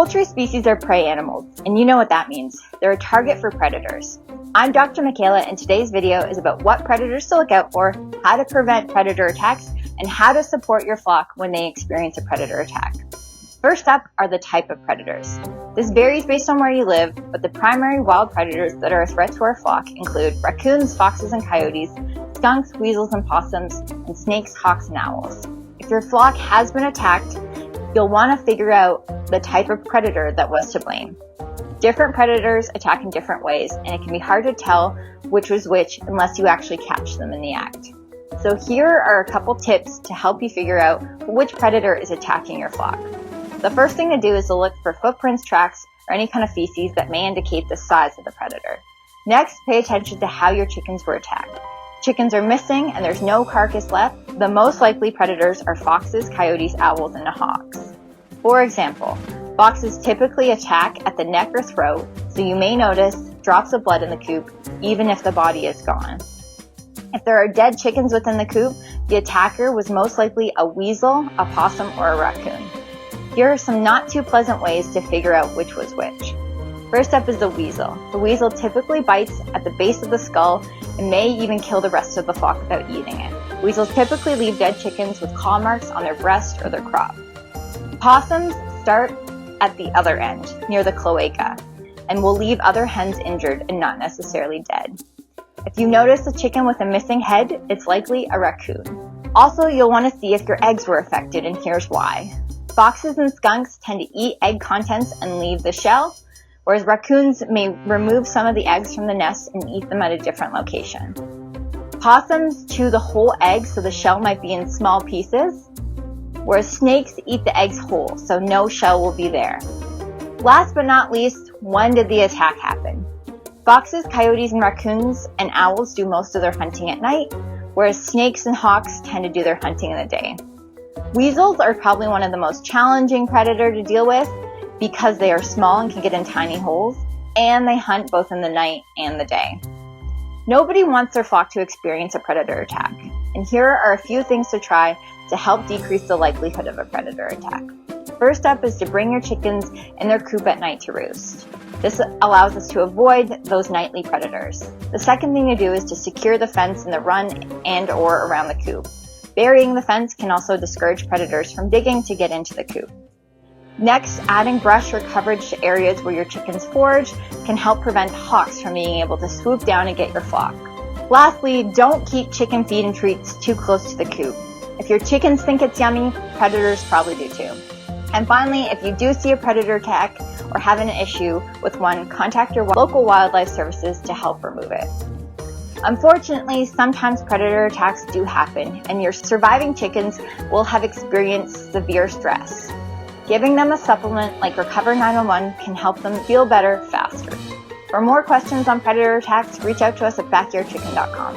Poultry species are prey animals, and you know what that means. They're a target for predators. I'm Dr. Mikayla, and today's video is about what predators to look out for, how to prevent predator attacks, and how to support your flock when they experience a predator attack. First up are the type of predators. This varies based on where you live, but the primary wild predators that are a threat to our flock include raccoons, foxes, and coyotes, skunks, weasels, and possums, and snakes, hawks, and owls. If your flock has been attacked, you'll want to figure out the type of predator that was to blame. Different predators attack in different ways, and it can be hard to tell which was which unless you actually catch them in the act. So here are a couple tips to help you figure out which predator is attacking your flock. The first thing to do is to look for footprints, tracks, or any kind of feces that may indicate the size of the predator. Next, pay attention to how your chickens were attacked. Chickens are missing and there's no carcass left. The most likely predators are foxes, coyotes, owls, and hawks. For example, foxes typically attack at the neck or throat, so you may notice drops of blood in the coop even if the body is gone. If there are dead chickens within the coop, the attacker was most likely a weasel, a possum, or a raccoon. Here are some not too pleasant ways to figure out which was which. First up is the weasel. The weasel typically bites at the base of the skull and may even kill the rest of the flock without eating it. Weasels typically leave dead chickens with claw marks on their breast or their crop. Possums start at the other end, near the cloaca, and will leave other hens injured and not necessarily dead. If you notice a chicken with a missing head, it's likely a raccoon. Also, you'll want to see if your eggs were affected, and here's why. Foxes and skunks tend to eat egg contents and leave the shell, whereas raccoons may remove some of the eggs from the nest and eat them at a different location. Possums chew the whole egg, so the shell might be in small pieces, whereas snakes eat the eggs whole, so no shell will be there. Last but not least, when did the attack happen? Foxes, coyotes, and raccoons and owls do most of their hunting at night, whereas snakes and hawks tend to do their hunting in the day. Weasels are probably one of the most challenging predators to deal with because they are small and can get in tiny holes, and they hunt both in the night and the day. Nobody wants their flock to experience a predator attack, and here are a few things to try to help decrease the likelihood of a predator attack. First up is to bring your chickens in their coop at night to roost. This allows us to avoid those nightly predators. The second thing to do is to secure the fence in the run and or around the coop. Burying the fence can also discourage predators from digging to get into the coop. Next, adding brush or coverage to areas where your chickens forage can help prevent hawks from being able to swoop down and get your flock. Lastly, don't keep chicken feed and treats too close to the coop. If your chickens think it's yummy, predators probably do too. And finally, if you do see a predator attack or have an issue with one, contact your local wildlife services to help remove it. Unfortunately, sometimes predator attacks do happen, and your surviving chickens will have experienced severe stress. Giving them a supplement like Recover 911 can help them feel better faster. For more questions on predator attacks, reach out to us at backyardchicken.com.